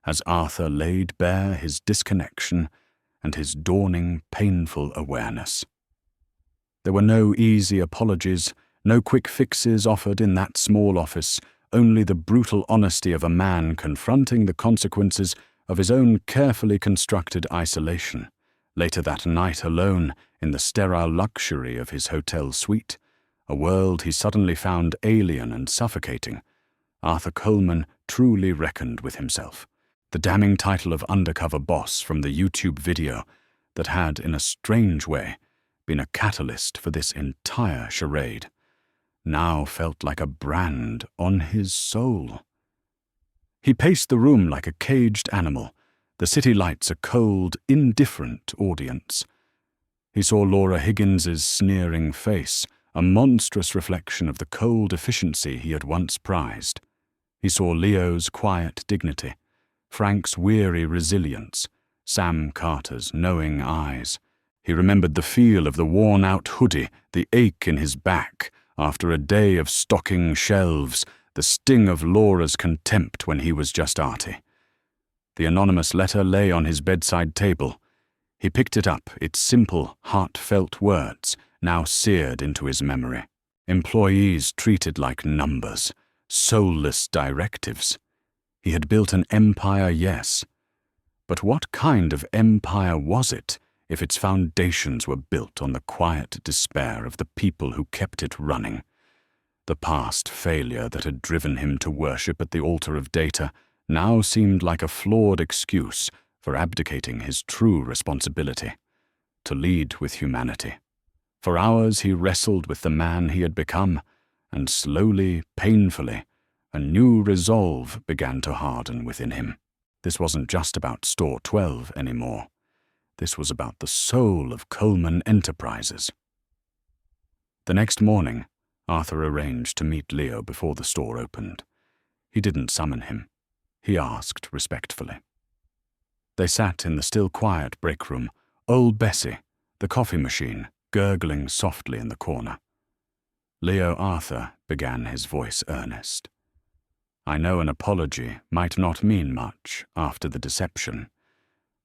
as Arthur laid bare his disconnection and his dawning painful awareness. There were no easy apologies, no quick fixes offered in that small office, only the brutal honesty of a man confronting the consequences of his own carefully constructed isolation. Later that night, alone in the sterile luxury of his hotel suite, a world he suddenly found alien and suffocating, Arthur Coleman truly reckoned with himself. The damning title of Undercover Boss from the YouTube video that had, in a strange way, been a catalyst for this entire charade, now felt like a brand on his soul. He paced the room like a caged animal, the city lights a cold, indifferent audience. He saw Laura Higgins's sneering face, a monstrous reflection of the cold efficiency he had once prized. He saw Leo's quiet dignity, Frank's weary resilience, Sam Carter's knowing eyes. He remembered the feel of the worn-out hoodie, the ache in his back after a day of stocking shelves, the sting of Laura's contempt when he was just arty. The anonymous letter lay on his bedside table. He picked it up, its simple, heartfelt words now seared into his memory. Employees treated like numbers, soulless directives. He had built an empire, yes. But what kind of empire was it if its foundations were built on the quiet despair of the people who kept it running? The past failure that had driven him to worship at the altar of data now seemed like a flawed excuse for abdicating his true responsibility, to lead with humanity. For hours he wrestled with the man he had become, and slowly, painfully, a new resolve began to harden within him. This wasn't just about Store 12 anymore. This was about the soul of Coleman Enterprises. The next morning, Arthur arranged to meet Leo before the store opened. He didn't summon him. He asked respectfully. They sat in the still quiet break room, old Bessie, the coffee machine, gurgling softly in the corner. Leo Arthur began, his voice earnest. I know an apology might not mean much after the deception,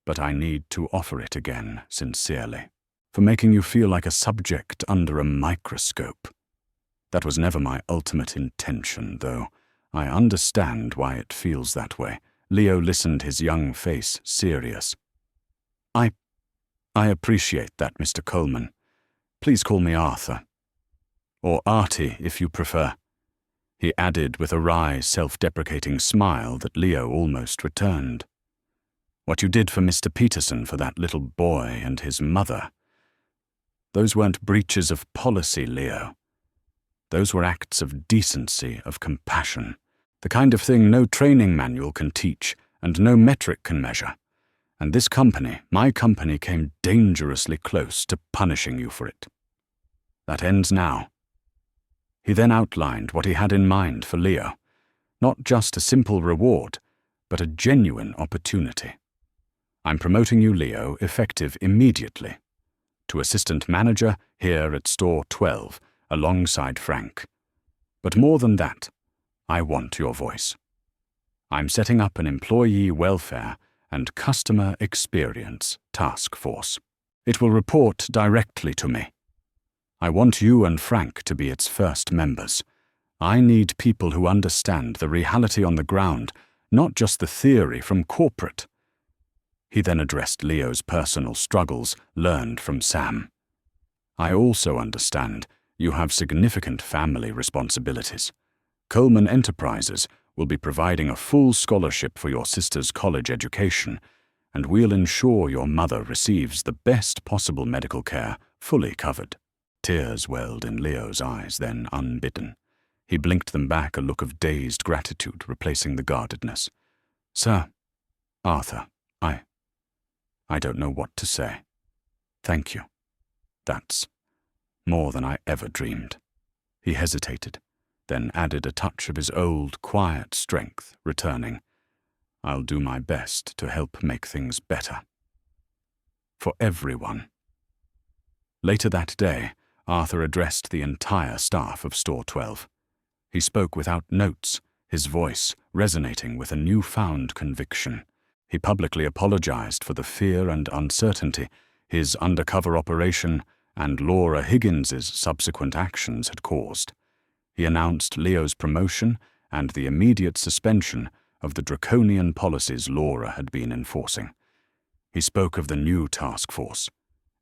but I need to offer it again sincerely, for making you feel like a subject under a microscope. That was never my ultimate intention, though I understand why it feels that way. Leo listened, his young face serious. I appreciate that, Mr. Coleman. Please call me Arthur. Or Artie, if you prefer. He added with a wry, self-deprecating smile that Leo almost returned. What you did for Mr. Peterson, for that little boy and his mother, those weren't breaches of policy, Leo. Those were acts of decency, of compassion, the kind of thing no training manual can teach and no metric can measure. And this company, my company, came dangerously close to punishing you for it. That ends now. He then outlined what he had in mind for Leo, not just a simple reward, but a genuine opportunity. I'm promoting you, Leo, effective immediately, to assistant manager here at Store 12, alongside Frank. But more than that, I want your voice. I'm setting up an employee welfare and customer experience task force. It will report directly to me. I want you and Frank to be its first members. I need people who understand the reality on the ground, not just the theory from corporate. He then addressed Leo's personal struggles learned from Sam. I also understand you have significant family responsibilities. Coleman Enterprises will be providing a full scholarship for your sister's college education, and we'll ensure your mother receives the best possible medical care, fully covered. Tears welled in Leo's eyes, then unbidden. He blinked them back, a look of dazed gratitude replacing the guardedness. Sir, Arthur, I don't know what to say. Thank you. That's more than I ever dreamed. He hesitated, then added a touch of his old, quiet strength, returning. I'll do my best to help make things better. For everyone. Later that day, Arthur addressed the entire staff of Store 12. He spoke without notes, his voice resonating with a newfound conviction. He publicly apologized for the fear and uncertainty his undercover operation and Laura Higgins's subsequent actions had caused. He announced Leo's promotion and the immediate suspension of the draconian policies Laura had been enforcing. He spoke of the new task force.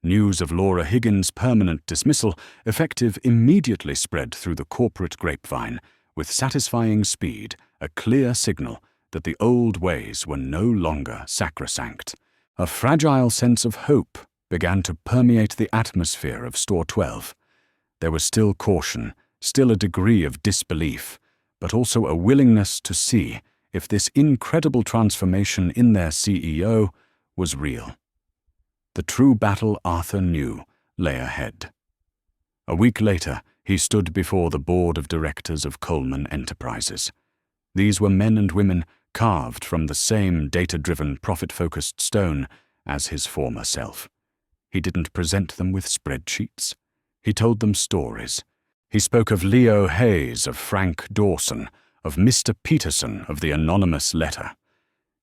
News of Laura Higgins' permanent dismissal, effective, immediately spread through the corporate grapevine, with satisfying speed, a clear signal that the old ways were no longer sacrosanct. A fragile sense of hope began to permeate the atmosphere of Store 12. There was still caution, still a degree of disbelief, but also a willingness to see if this incredible transformation in their CEO was real. The true battle, Arthur knew, lay ahead. A week later, he stood before the board of directors of Coleman Enterprises. These were men and women carved from the same data-driven, profit-focused stone as his former self. He didn't present them with spreadsheets. He told them stories. He spoke of Leo Hayes, of Frank Dawson, of Mr. Peterson, of the anonymous letter.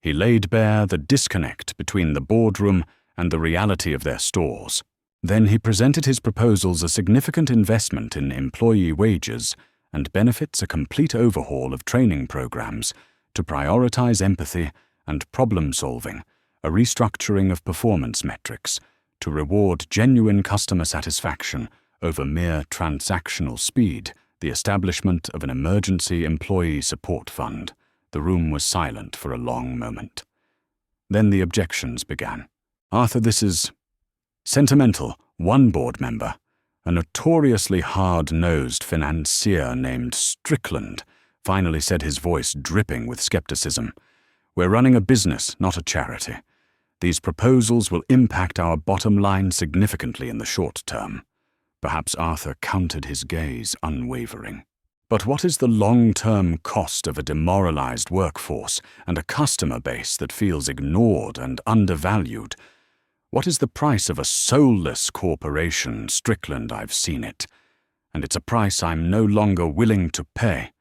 He laid bare the disconnect between the boardroom and the reality of their stores. Then he presented his proposals a significant investment in employee wages and benefits a complete overhaul of training programs to prioritize empathy and problem-solving, a restructuring of performance metrics, to reward genuine customer satisfaction over mere transactional speed, the establishment of an emergency employee support fund. The room was silent for a long moment. Then the objections began. "Arthur, this is sentimental," one board member, a notoriously hard-nosed financier named Strickland, finally said, his voice dripping with skepticism. "We're running a business, not a charity. These proposals will impact our bottom line significantly in the short term." Perhaps Arthur countered, his gaze unwavering. "But what is the long-term cost of a demoralized workforce and a customer base that feels ignored and undervalued? What is the price of a soulless corporation, Strickland? I've seen it, and it's a price I'm no longer willing to pay."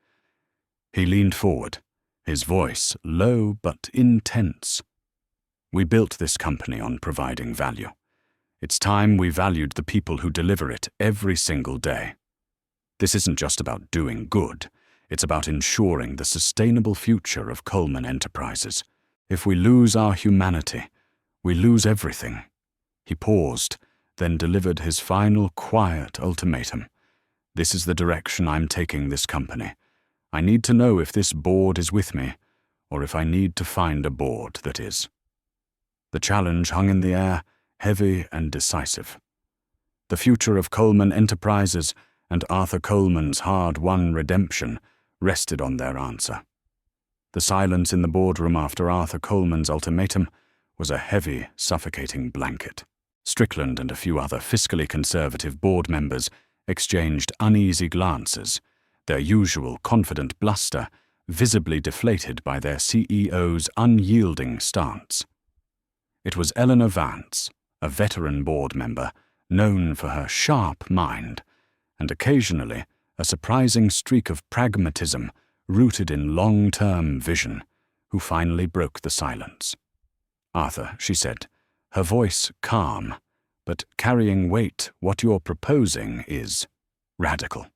He leaned forward, his voice low but intense. "We built this company on providing value. It's time we valued the people who deliver it every single day. This isn't just about doing good, it's about ensuring the sustainable future of Coleman Enterprises. If we lose our humanity, we lose everything." He paused, then delivered his final quiet ultimatum. "This is the direction I'm taking this company. I need to know if this board is with me, or if I need to find a board that is." The challenge hung in the air, heavy and decisive. The future of Coleman Enterprises and Arthur Coleman's hard-won redemption rested on their answer. The silence in the boardroom after Arthur Coleman's ultimatum was a heavy, suffocating blanket. Strickland and a few other fiscally conservative board members exchanged uneasy glances, their usual confident bluster visibly deflated by their CEO's unyielding stance. It was Eleanor Vance, a veteran board member, known for her sharp mind, and occasionally a surprising streak of pragmatism rooted in long-term vision, who finally broke the silence. "Arthur," she said, her voice calm, but carrying weight, "what you're proposing is radical.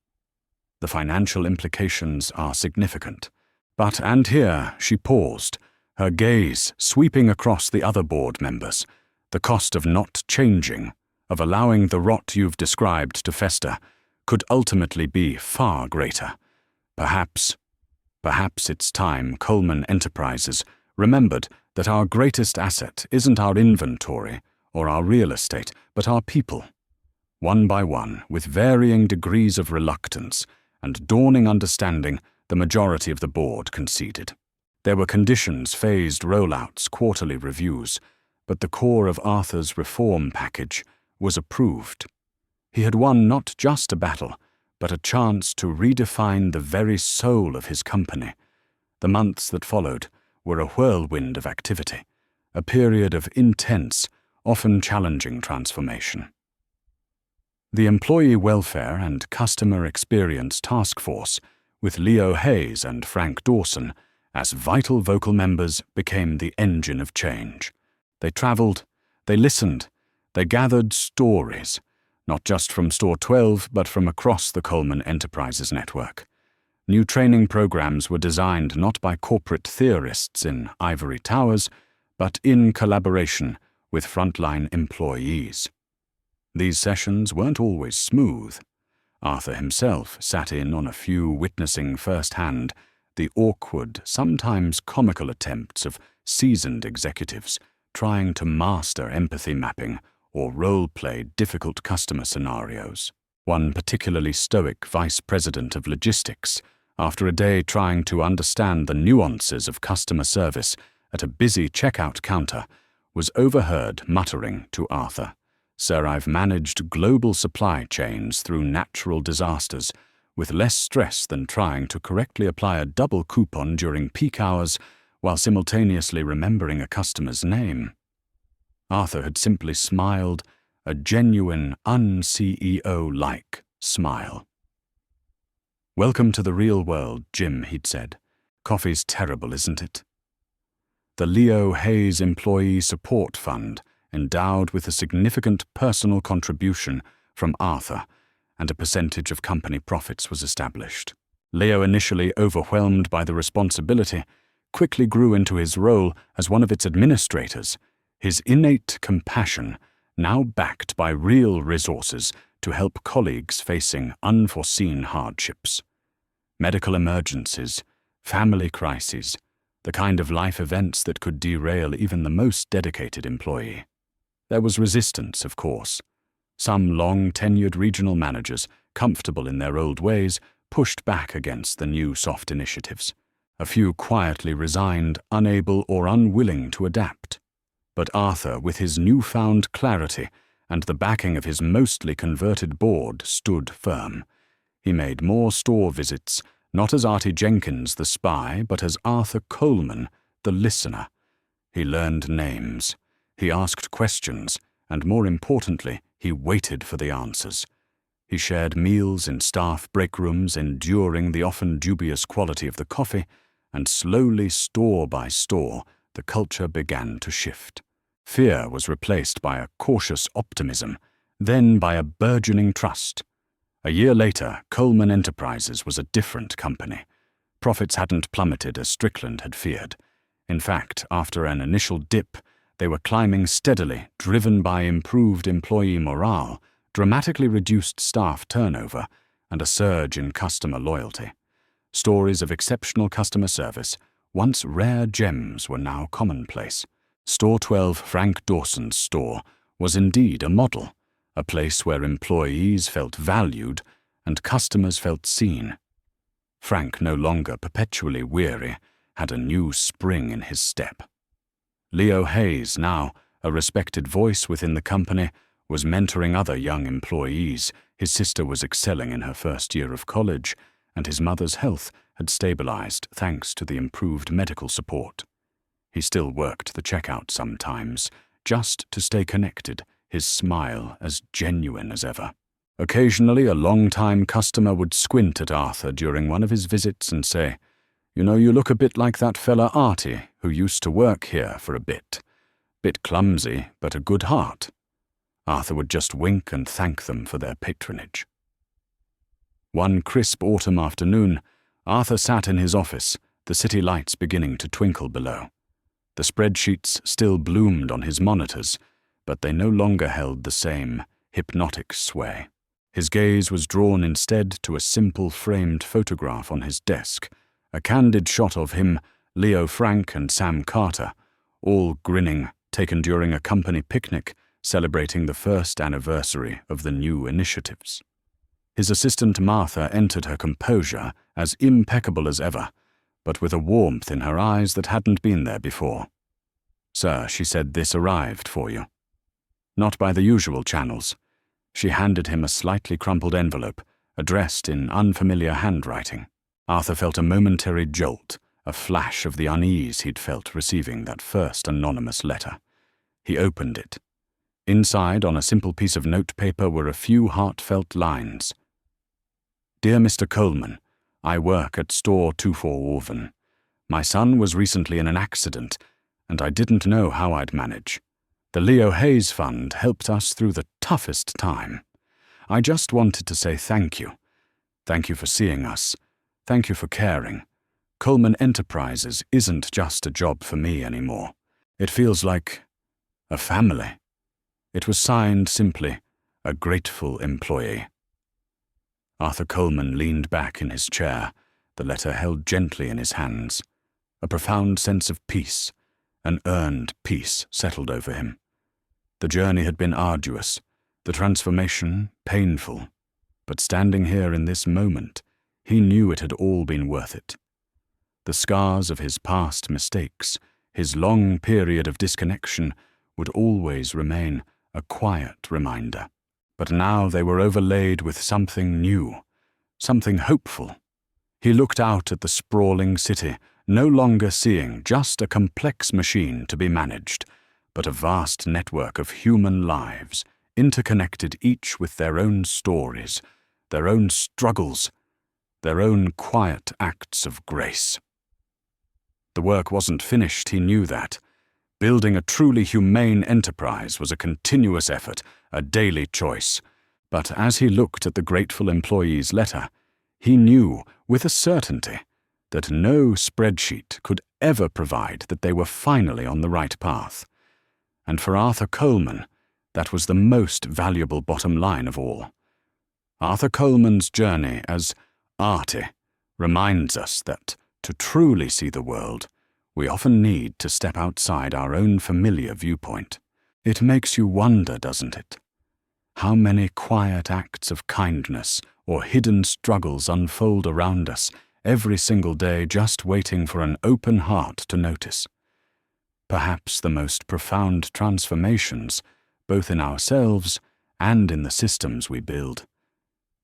The financial implications are significant. But," and here she paused, her gaze sweeping across the other board members, "the cost of not changing, of allowing the rot you've described to fester, could ultimately be far greater. Perhaps it's time Coleman Enterprises remembered that our greatest asset isn't our inventory or our real estate, but our people." One by one, with varying degrees of reluctance and dawning understanding, the majority of the board conceded. There were conditions, phased rollouts, quarterly reviews, but the core of Arthur's reform package was approved. He had won not just a battle, but a chance to redefine the very soul of his company. The months that followed were a whirlwind of activity, a period of intense, often challenging transformation. The Employee Welfare and Customer Experience Task Force, with Leo Hayes and Frank Dawson as vital vocal members, became the engine of change. They traveled, they listened, they gathered stories, not just from Store 12, but from across the Coleman Enterprises network. New training programs were designed not by corporate theorists in ivory towers, but in collaboration with frontline employees. These sessions weren't always smooth. Arthur himself sat in on a few, witnessing firsthand the awkward, sometimes comical attempts of seasoned executives trying to master empathy mapping or role-play difficult customer scenarios. One particularly stoic vice president of logistics, after a day trying to understand the nuances of customer service at a busy checkout counter, was overheard muttering to Arthur, "Sir, I've managed global supply chains through natural disasters with less stress than trying to correctly apply a double coupon during peak hours while simultaneously remembering a customer's name." Arthur had simply smiled, a genuine, un-CEO-like smile. "Welcome to the real world, Jim," he'd said. "Coffee's terrible, isn't it?" The Leo Hayes Employee Support Fund, endowed with a significant personal contribution from Arthur, and a percentage of company profits was established. Leo, initially overwhelmed by the responsibility, quickly grew into his role as one of its administrators, his innate compassion now backed by real resources to help colleagues facing unforeseen hardships. Medical emergencies, family crises, the kind of life events that could derail even the most dedicated employee. There was resistance, of course. Some long-tenured regional managers, comfortable in their old ways, pushed back against the new soft initiatives. A few quietly resigned, unable or unwilling to adapt. But Arthur, with his newfound clarity and the backing of his mostly converted board, stood firm. He made more store visits, not as Artie Jenkins the spy, but as Arthur Coleman, the listener. He learned names. He asked questions, and more importantly, he waited for the answers. He shared meals in staff break rooms, enduring the often dubious quality of the coffee, and slowly, store by store, the culture began to shift. Fear was replaced by a cautious optimism, then by a burgeoning trust. A year later, Coleman Enterprises was a different company. Profits hadn't plummeted as Strickland had feared. In fact, after an initial dip, they were climbing steadily, driven by improved employee morale, dramatically reduced staff turnover, and a surge in customer loyalty. Stories of exceptional customer service, once rare gems, were now commonplace. Store 12, Frank Dawson's store, was indeed a model, a place where employees felt valued and customers felt seen. Frank, no longer perpetually weary, had a new spring in his step. Leo Hayes, now a respected voice within the company, was mentoring other young employees. His sister was excelling in her first year of college, and his mother's health had stabilized thanks to the improved medical support. He still worked the checkout sometimes, just to stay connected, his smile as genuine as ever. Occasionally, a long-time customer would squint at Arthur during one of his visits and say, "You know, you look a bit like that fella Artie, who used to work here for a bit. Bit clumsy, but a good heart." Arthur would just wink and thank them for their patronage. One crisp autumn afternoon, Arthur sat in his office, the city lights beginning to twinkle below. The spreadsheets still bloomed on his monitors, but they no longer held the same hypnotic sway. His gaze was drawn instead to a simple framed photograph on his desk, a candid shot of him, Leo Frank and Sam Carter, all grinning, taken during a company picnic celebrating the first anniversary of the new initiatives. His assistant Martha entered her composure as impeccable as ever, but with a warmth in her eyes that hadn't been there before. "Sir," she said, "this arrived for you." Not by the usual channels. She handed him a slightly crumpled envelope, addressed in unfamiliar handwriting. Arthur felt a momentary jolt, a flash of the unease he'd felt receiving that first anonymous letter. He opened it. Inside, on a simple piece of notepaper, were a few heartfelt lines. "Dear Mr. Coleman, I work at Store 24 Orven. My son was recently in an accident, and I didn't know how I'd manage. The Leo Hayes Fund helped us through the toughest time. I just wanted to say thank you. Thank you for seeing us. Thank you for caring. Coleman Enterprises isn't just a job for me anymore. It feels like a family." It was signed simply, "A grateful employee." Arthur Coleman leaned back in his chair, the letter held gently in his hands. A profound sense of peace, an earned peace, settled over him. The journey had been arduous, the transformation painful, but standing here in this moment, he knew it had all been worth it. The scars of his past mistakes, his long period of disconnection, would always remain a quiet reminder. But now they were overlaid with something new, something hopeful. He looked out at the sprawling city, no longer seeing just a complex machine to be managed, but a vast network of human lives, interconnected each with their own stories, their own struggles, their own quiet acts of grace. The work wasn't finished, he knew that. Building a truly humane enterprise was a continuous effort, a daily choice. But as he looked at the grateful employee's letter, he knew with a certainty that no spreadsheet could ever provide that they were finally on the right path. And for Arthur Coleman, that was the most valuable bottom line of all. Arthur Coleman's journey as Artie reminds us that to truly see the world, we often need to step outside our own familiar viewpoint. It makes you wonder, doesn't it? How many quiet acts of kindness or hidden struggles unfold around us every single day, just waiting for an open heart to notice. Perhaps the most profound transformations, both in ourselves and in the systems we build,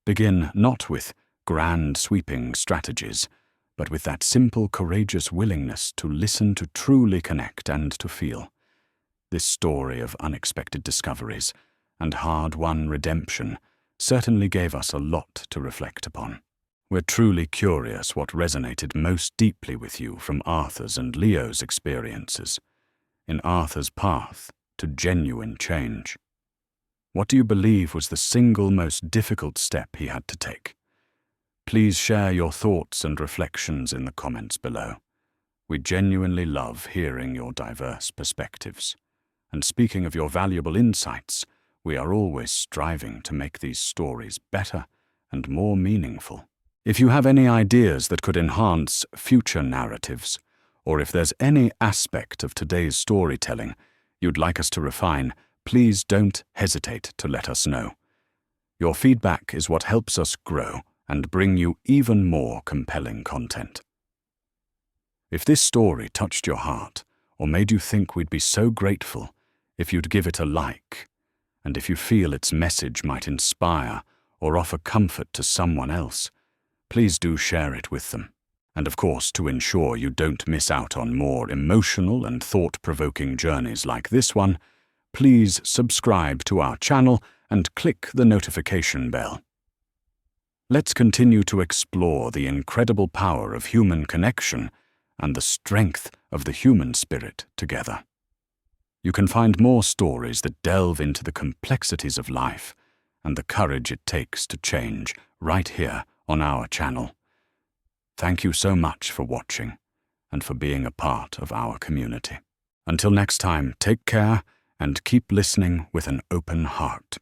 begin not with grand sweeping strategies, but with that simple, courageous willingness to listen, to truly connect, and to feel. This story of unexpected discoveries and hard-won redemption certainly gave us a lot to reflect upon. We're truly curious what resonated most deeply with you from Arthur's and Leo's experiences, in Arthur's path to genuine change. What do you believe was the single most difficult step he had to take? Please share your thoughts and reflections in the comments below. We genuinely love hearing your diverse perspectives. And speaking of your valuable insights, we are always striving to make these stories better and more meaningful. If you have any ideas that could enhance future narratives, or if there's any aspect of today's storytelling you'd like us to refine, please don't hesitate to let us know. Your feedback is what helps us grow and bring you even more compelling content. If this story touched your heart, or made you think we'd be so grateful if you'd give it a like, and if you feel its message might inspire or offer comfort to someone else, please do share it with them. And of course, to ensure you don't miss out on more emotional and thought-provoking journeys like this one, please subscribe to our channel and click the notification bell. Let's continue to explore the incredible power of human connection and the strength of the human spirit together. You can find more stories that delve into the complexities of life and the courage it takes to change right here on our channel. Thank you so much for watching and for being a part of our community. Until next time, take care and keep listening with an open heart.